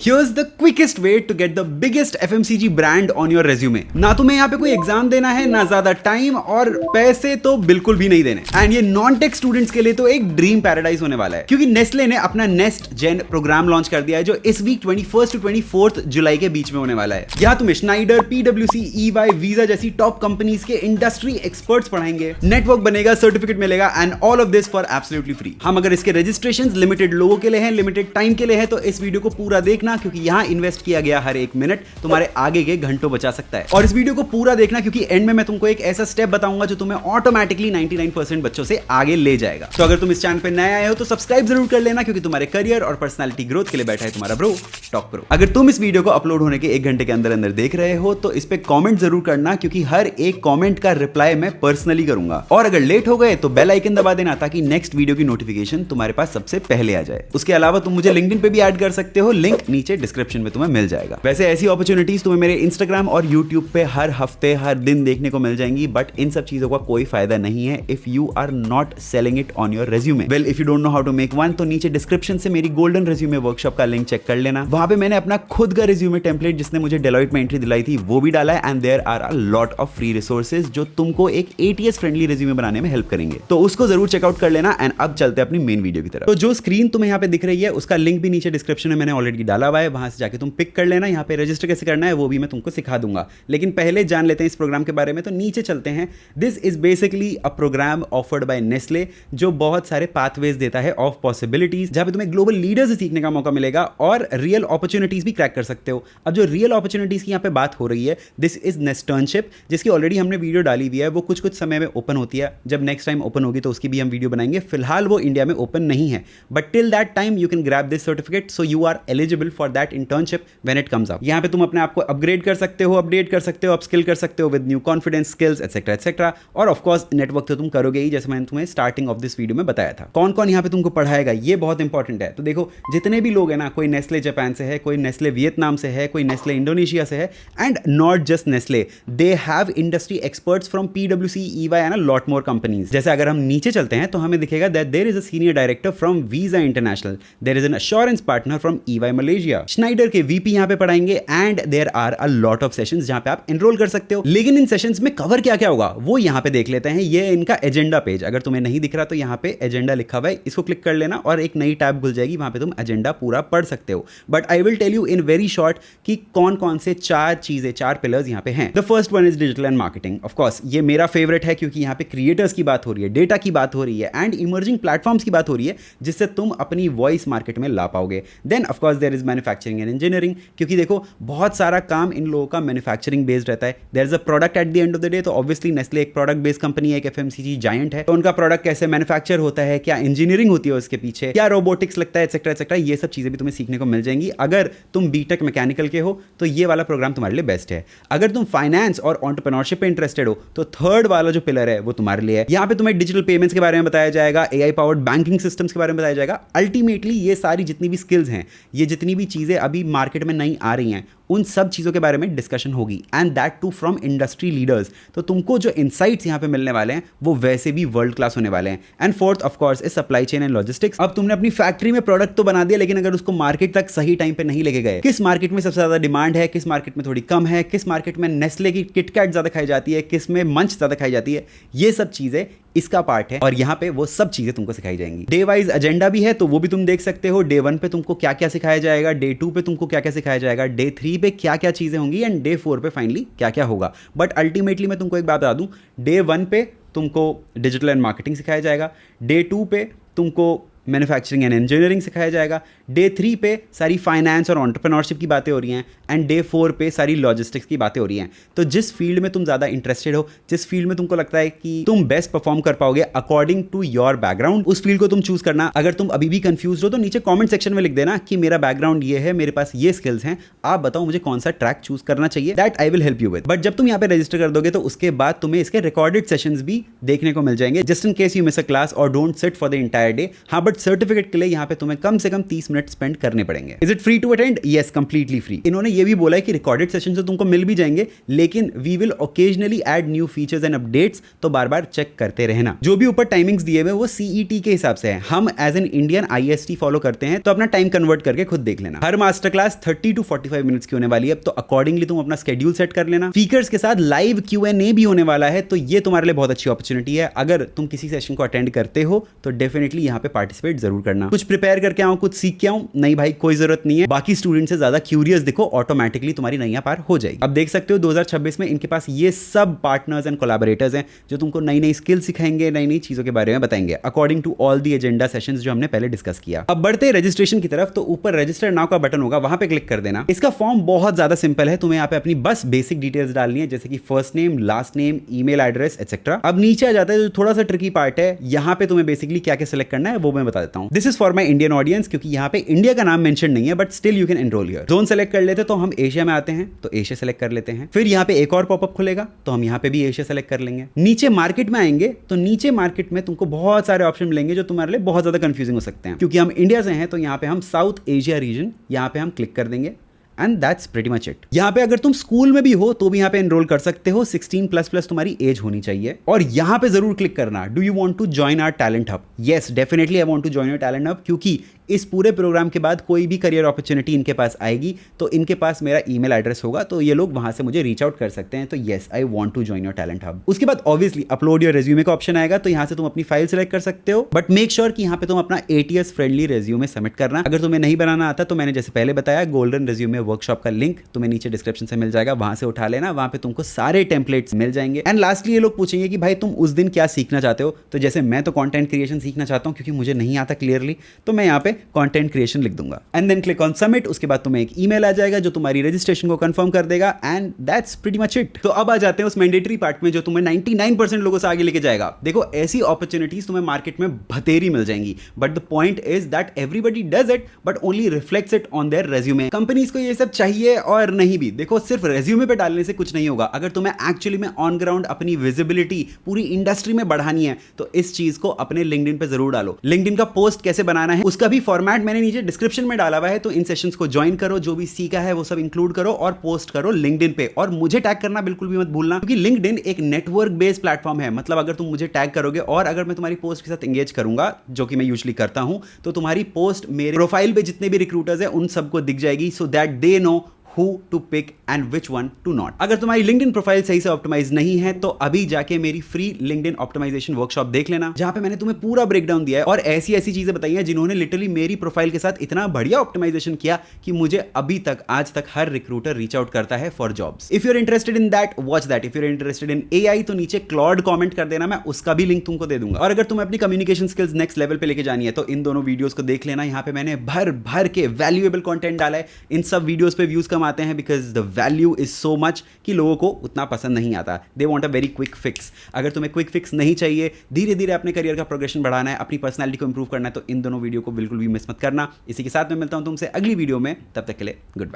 Here's the quickest way to get the biggest FMCG brand on your resume. ना तुम्हें यहाँ पे कोई एग्जाम देना है, ना ज्यादा टाइम, और पैसे तो बिल्कुल भी नहीं देने। एंड ये नॉन टेक स्टूडेंट्स के लिए तो एक ड्रीम पैराडाइज होने वाला है, क्योंकि नेस्ले ने अपना नेस्ट जेन प्रोग्राम लॉन्च कर दिया है, जो इस वीक 21 to 24 जुलाई के बीच में होने वाला है। यहाँ तुम्हें स्नाइडर, PwC, EY, वीजा जैसी टॉप कंपनीज के इंडस्ट्री एक्सपर्ट्स पढ़ाएंगे, नेटवर्क बनेगा, सर्टिफिकेट मिलेगा, and all of this for absolutely free. हम अगर इसके रजिस्ट्रेशन लिमिटेड लोगों के लिए हैं, लिमिटेड टाइम के लिए है, तो इस वीडियो को पूरा देखना, क्योंकि यहां इन्वेस्ट किया गया हर एक मिनट तुम्हारे आगे के घंटों बचा सकता है। और इस वीडियो को पूरा देखना, क्योंकि एंड में मैं तुमको एक ऐसा स्टेप बताऊंगा जो तुम्हें ऑटोमेटिकली 99% बच्चों से आगे ले जाएगा। तो अगर तुम इस चैनल पे नए आए हो तो सब्सक्राइब जरूर कर लेना, क्योंकि तुम्हारे करियर और पर्सनालिटी ग्रोथ के लिए बैठा है तुम्हारा ब्रो टॉक प्रो। अगर तुम इस वीडियो को अपलोड होने के 1 घंटे के अंदर अंदर देख रहे हो तो इस पे कमेंट जरूर करना, क्योंकि हर एक कमेंट का रिप्लाई मैं पर्सनली करूंगा। और अगर लेट हो गए तो बेल आइकन दबा देना, ताकि नेक्स्ट वीडियो की नोटिफिकेशन तुम्हारे पास सबसे पहले आ जाए। उसके अलावा तुम मुझे लिंक्डइन पे भी ऐड कर सकते हो, लिंक नीचे डिस्क्रिप्शन में तुम्हें मिल जाएगा। वैसे ऐसी अपॉर्चुनिटीज तुम्हें मेरे इंस्टाग्राम और यूट्यूब पे हर हफ्ते हर दिन देखने को मिल जाएंगी, बट इन सब चीजों का कोई फायदा नहीं है if you are not selling it on your resume. Well, if you don't know how to make one, तो नीचे डिस्क्रिप्शन से मेरी गोल्डन रेज्यूमे वर्कशॉप का लिंक चेक कर लेना। वहां पे मैंने अपना खुद का रेज्यूमे टेम्पलेट, जिसने मुझे डेलॉइट में एंट्री दिलाई थी, वो भी डाला है। And there are a lot of free resources जो तुमको एक ATS फ्रेंडली रेज्यूमे बनाने में हेल्प करेंगे, तो उसको जरूर चेकआउट कर लेना। एंड अब चलते हैं अपनी मेन वीडियो की तरफ। तो जो स्क्रीन तुम्हें यहाँ पे दिख रही है, उसका लिंक भी नीचे डिस्क्रिप्शन में मैंने ऑलरेडी डाला हुआ है, वहां से जाके तुम पिक कर लेना। यहाँ पे रजिस्टर कैसे करना है वो भी मैं तुमको सिखा दूंगा, लेकिन पहले जान लेते हैं इस प्रोग्राम के बारे में। तो नीचे चलते हैं। This is basically a program offered by Nestle, जो बहुत सारे पाथवेज देता है ऑफ पॉसिबिलिटीज, जहां पे तुम्हें ग्लोबल लीडर से सीखने का मौका मिलेगा और रियल अपॉर्चुनिटीज भी क्रैक कर सकते हो। अब जो रियल अपॉर्चुनिटीज की यहाँ पे बात हो रही है, दिस इज नेस्टर्नशिप, जिसकी ऑलरेडी हमने वीडियो डाली हुई है। वो कुछ समय में ओपन होती है, जब नेक्स्ट टाइम ओपन होगी तो उसकी भी हम वीडियो बनाएंगे। फिलहाल वो इंडिया में ओपन नहीं है, but till that time you can grab this certificate, so you are eligible for that internship when it comes up. यहाँ पे तुम अपने आप को अपग्रेड कर सकते हो, अपडेट कर सकते हो, अपस्किल कर सकते हो with new confidence, skills etcetera etcetera. और ऑफ कोर्स नेटवर्क तो तुम करोगे ही, जैसे मैंने तुम्हें स्टार्टिंग ऑफ दिस वीडियो में बताया था। कौन कौन यहाँ पे तुमको पढ़ाएगा, ये बहुत इंपॉर्टेंट है। तो देखो, जितने भी लोग हैं ना, कोई नेस्ले जापान से है, कोई नेस्ले वियतनाम से है, कोई नेस्ले इंडोनेशिया से है, and not just Nestle, they have industry experts from PwC, EY and a lot more companies. जैसे अगर हम नीचे चलते हैं तो हमें दिखेगा that there is a senior director from Visa International, there is an assurance partner from EY Malaysia, Schneider के VP यहाँ पे पढ़ाएंगे, and there are a lot of sessions जहां पे आप एनरोल कर सकते हो। लेकिन इन सेशंस में कवर क्या क्या होगा वो यहां पे देख लेते हैं। ये इनका एजेंडा पेज, अगर तुम्हें नहीं दिख रहा तो यहां पे एजेंडा लिखा हुआ है, इसको क्लिक कर लेना और एक नई टैब खुल जाएगी, वहां पे तुम एजेंडा पूरा पढ़ सकते हो। But I will tell you in very short कि कौन कौन से 4 पिलर्स यहां पे हैं। The first one is digital and marketing. Of course ये मेरा फेवरेट है, क्योंकि यहां पे क्रिएटर्स की बात हो रही है, डेटा की बात हो रही है, एंड इमर्जिंग प्लेटफॉर्म्स की बात हो रही है, जिससे तुम अपनी वॉइस मार्केट में ला पाओगे। Then of course there is manufacturing and engineering, क्योंकि देखो बहुत सारा काम इन लोगों का मैन्युफैक्चरिंग बेस्ड रहता है। There is a product at the end of the day, तो ऑब्वियसली नेस्ले एक प्रोडक्ट बेस्ड कंपनी है, एक FMCG जायंट है, तो उनका प्रोडक्ट कैसे मैन्युफैक्चर होता है, क्या इंजीनियरिंग होती है उसके पीछे, क्या रोबोटिक्स लगता है, एटसेट्रा एटसेट्रा, ये सब चीजें भी तुम्हें सीखने को मिल जाएंगी। अगर तुम बीटेक मैकेनिकल के हो तो ये वाला प्रोग्राम तुम्हारे लिए बेस्ट है। अगर तुम फाइनेंस और एंटरप्रेन्योरशिप पे इंटरेस्टेड हो तो थर्ड वाला जो पिलर है वो तुम्हारे लिए है। यहाँ पे तुम्हें डिजिटल पेमेंट्स के बारे में बताया जाएगा, AI पावर्ड बैंकिंग सिस्टम्स के बारे में बताया जाएगा। अल्टीमेटली ये सारी जितनी भी स्किल्स हैं, ये जितनी भी चीजें अभी मार्केट में नई आ रही हैं, उन सब चीज़ों के बारे में डिस्कशन होगी, and that too from industry leaders. तो तुमको जो इनसाइट्स यहाँ पे मिलने वाले हैं वो वैसे भी वर्ल्ड क्लास होने वाले हैं। And fourth of course is supply chain and logistics. अब तुमने अपनी फैक्ट्री में प्रोडक्ट तो बना दिया, लेकिन अगर उसको मार्केट तक सही टाइम पे नहीं लेके गए, किस मार्केट में सबसे ज़्यादा डिमांड है, किस मार्केट में थोड़ी कम है, किस मार्केट में नेस्ले की किटकैट ज़्यादा खाई जाती है, किस में मंच ज़्यादा खाई जाती है, ये सब चीज़ें इसका पार्ट है, और यहाँ पे वो सब चीजें तुमको सिखाई जाएंगी। डे वाइज एजेंडा भी है, तो वो भी तुम देख सकते हो। Day 1 पे तुमको क्या क्या सिखाया जाएगा, Day 2 पे तुमको क्या क्या सिखाया जाएगा, Day 3 पे क्या क्या चीजें होंगी, एंड Day 4 पे फाइनली क्या क्या होगा। बट अल्टीमेटली मैं तुमको एक बात बता दूं, Day 1 पे तुमको डिजिटल एंड मार्केटिंग सिखाया जाएगा, Day 2 पे तुमको मैन्युफैक्चरिंग एंड इंजीनियरिंग सिखाया जाएगा, Day 3 पे सारी फाइनेंस और एंटरप्रेन्योरशिप की बातें हो रही हैं, एंड Day 4 पे सारी लॉजिस्टिक्स की बातें हो रही हैं। तो जिस फील्ड में तुम ज़्यादा इंटरेस्टेड हो, जिस फील्ड में तुमको लगता है कि तुम बेस्ट परफॉर्म कर पाओगे अकॉर्डिंग टू योर बैकग्राउंड, उस फील्ड को तुम चूज करना। अगर तुम अभी भी कंफ्यूज हो तो नीचे कॉमेंट सेक्शन में लिख देना कि मेरा बैकग्राउंड ये है, मेरे पास ये स्किल्स हैं, आप बताओ मुझे कौन सा ट्रैक चूज करना चाहिए, that I will help you with. But जब तुम यहाँ पे रजिस्टर कर दोगे तो उसके बाद तुम्हें इसके रिकॉर्डेड सेशंस भी देखने को मिल जाएंगे, just in case you miss a class और don't sit for the entire day. हाँ, बट बट सर्टिफिकेट के लिए यहाँ पे तुम्हें कम से कम 30 मिनट स्पेंड करने पड़ेंगे। Is it free to attend? Yes, completely free. इन्होंने ये भी बोला है कि रिकॉर्डेड सेशन तो तुमको मिल भी जाएंगे, लेकिन we will occasionally add new features and updates, तो बार बार चेक करते रहना। जो भी ऊपर टाइमिंग्स दिए हुए वो सीईटी के हिसाब से है, हम as an Indian IST follow करते हैं, तो अपना टाइम कन्वर्ट करके खुद देख लेना। हर मास्टर क्लास 30 to 45 मिनट्स की होने वाली है, तो अकॉर्डिंगली तुम अपना स्केड्यूल सेट कर लेना। स्पीकर्स के साथ लाइव Q&A भी होने वाला है, तो ये तुम्हारे लिए बहुत अच्छी अपॉर्चुनिटी है। अगर तुम किसी सेशन को अटेंड करते हो तो डेफिनेटली यहाँ पे पार्टिसिपेट जरूर करना। कुछ प्रिपेयर करके आओ, कुछ सीख के आओ? नहीं भाई, कोई जरूरत नहीं है। बाकी स्टूडेंट से ज्यादा क्यूरियस दिखो, ऑटोमेटिकली तुम्हारी नैया पार हो जाएगी। अब देख सकते हो 2026 में इनके पास ये सब पार्टनर्स एंड कोलैबोरेटर्स हैं जो तुमको नई नई स्किल सिखाएंगे, नई नई चीजों के बारे में बताएंगे, according to all the agenda sessions जो हमने पहले डिस्कस किया। अब बढ़ते रजिस्ट्रेशन की तरफ, तो ऊपर रजिस्टर नाउ का बटन होगा, वहां पे क्लिक कर देना। इसका फॉर्म बहुत ज्यादा सिंपल है, तुम्हें यहाँ पे अपनी बस बेसिक डिटेल्स डालनी है, जैसे कि first name, last name, email address etcetera. अब नीचे आ जाता है जो थोड़ा सा ट्रिकी पार्ट है, यहाँ पे तुम्हें बेसिकली क्या क्या सेलेक्ट करना है वो मैं बता देता हूँ। This is for my Indian audience, क्योंकि यहाँ पे इंडिया का नाम मेंशन नहीं है, but still you can enrol here. Zone select कर लेते तो हम एशिया में आते हैं, तो एशिया सेलेक्ट कर लेते हैं। फिर यहाँ पे एक और पॉपअप खुलेगा, तो हम यहाँ पे भी एशिया सेलेक्ट कर लेंगे। नीचे मार्केट में आएंगे, तो नीचे मार्केट में तुमको बहुत सारे ऑप्शन मिलेंगे जो तुम्हारे लिए बहुत ज्यादा कंफ्यूजिंग हो सकते हैं। क्योंकि हम इंडिया से हैं, तो यहाँ पे हम साउथ एशिया रीजन यहाँ पे हम क्लिक कर देंगे, and that's pretty much it. यहाँ पे अगर तुम स्कूल में भी हो तो भी यहाँ पे एनरोल कर सकते हो, 16++ तुम्हारी एज होनी चाहिए। और यहाँ पे जरूर क्लिक करना, do you want to join our talent hub? Yes, definitely I want to join your talent hub, क्योंकि इस पूरे प्रोग्राम के बाद कोई भी करियर अपॉर्चुनिटी इनके पास आएगी तो इनके पास मेरा ईमेल एड्रेस होगा, तो ये लोग वहां से मुझे रीच आउट कर सकते हैं। तो yes, I want to join your talent hub. उसके बाद ऑब्वियसली अपलोड योर रेज्यूमे का ऑप्शन आएगा, तो यहाँ से तुम अपनी फाइल सेलेक्ट कर सकते हो, बट मेक श्योर कि यहाँ पे तुम अपना ATS फ्रेंडली रेज्यूमे सबमिट करना। अगर तुम्हें नहीं बनाना आता तो मैंने जैसे पहले बताया, गोल्डन रेज्यूमे वर्कशॉप का लिंक तुम्हें नीचे डिस्क्रिप्शन से मिल जाएगा, वहां से उठा लेना, वहां पे तुमको सारे टेम्पलेट्स मिल जाएंगे। एंड लास्टली ये लोग पूछेंगे कि भाई तुम उस दिन क्या सीखना चाहते हो, तो जैसे मैं तो कंटेंट क्रिएशन सीखना चाहता हूं क्योंकि मुझे नहीं आता क्लियरली, तो मैं यहाँ पे कंटेंट क्रिएशन लिख दूंगा, and then click on submit. उसके बाद तुम्हें एक ईमेल आ जाएगा जो तुम्हारी रजिस्ट्रेशन को कंफर्म कर देगा, and that's pretty much it. तो अब आ जाते हैं उस मैंडेटरी पार्ट में जो तुम्हें 99% लोगों से आगे लेके जाएगा। देखो, ऐसी अपॉर्चुनिटीज तुम्हें मार्केट में भतेरी मिल जाएंगी, but the point is that everybody does it but only reflects it on their resume. Companies को ये सब चाहिए और नहीं भी। देखो, सिर्फ रेज्यूमे पे डालने से कुछ नहीं होगा। अगर तुम्हें एक्चुअली में ऑन ग्राउंड अपनी विजिबिलिटी पूरी इंडस्ट्री में बढ़ानी है, तो इस चीज को अपने लिंक्डइन पे जरूर डालो। लिंक्डइन का पोस्ट कैसे बनाना है उसका भी फॉर्मेट मैंने नीचे डिस्क्रिप्शन में डाला हुआ है, तो इन सेशंस को ज्वाइन करो, जो भी सीखा है वो सब इंक्लूड करो और पोस्ट करो लिंक्डइन पे। और मुझे टैग करना बिल्कुल भी मत भूलना, क्योंकि लिंक्डइन एक नेटवर्क बेस्ड प्लेटफॉर्म है। मतलब अगर तुम मुझे टैग करोगे और अगर मैं तुम्हारी पोस्ट के साथ एंगेज करूंगा, जो कि मैं यूजुअली करता हूं, तो तुम्हारी पोस्ट मेरे प्रोफाइल पे जितने भी रिक्रूटर्स हैं उन सबको दिख जाएगी, so that they know who to pick and which one to not। अगर तुम्हारी LinkedIn प्रोफाइल सही से ऑप्टिमाइज नहीं है तो अभी जाके मेरी फ्री LinkedIn ऑप्टिमाइजेशन वर्कशॉप देख लेना, जहां पे मैंने तुम्हें पूरा ब्रेकडाउन दिया है और ऐसी ऐसी चीजें बताई हैं जिन्होंने लिटरली मेरी प्रोफाइल के साथ इतना बढ़िया ऑप्टिमाइजेशन किया कि मुझे अभी तक आज तक हर रिक्रूटर रीच आउट करता है for jobs. If you are interested in that, watch that. If you are interested in AI, तो नीचे क्लॉड कमेंट कर देना, मैं उसका भी लिंक तुमको दे दूंगा। और अगर तुम्हें अपनी कम्युनिकेशन स्किल्स नेक्स्ट लेवल पे लेके जानी है तो इन दोनों वीडियोस को देख लेना। यहाँ पे मैंने भर भर के वैल्यूएबल कंटेंट डाला है। इन सब वीडियोस पे व्यूज कम आते हैं because the value is so much कि लोगों को उतना पसंद नहीं आता। They want a very quick fix. अगर तुम्हें क्विक फिक्स नहीं चाहिए, धीरे धीरे अपने करियर का प्रोग्रेशन बढ़ाना है, अपनी पर्सनैलिटी को इंप्रूव करना है, तो इन दोनों वीडियो को बिल्कुल भी मिस मत करना। इसी के साथ मैं मिलता हूं तुमसे अगली वीडियो में, तब तक के लिए गुड बाय।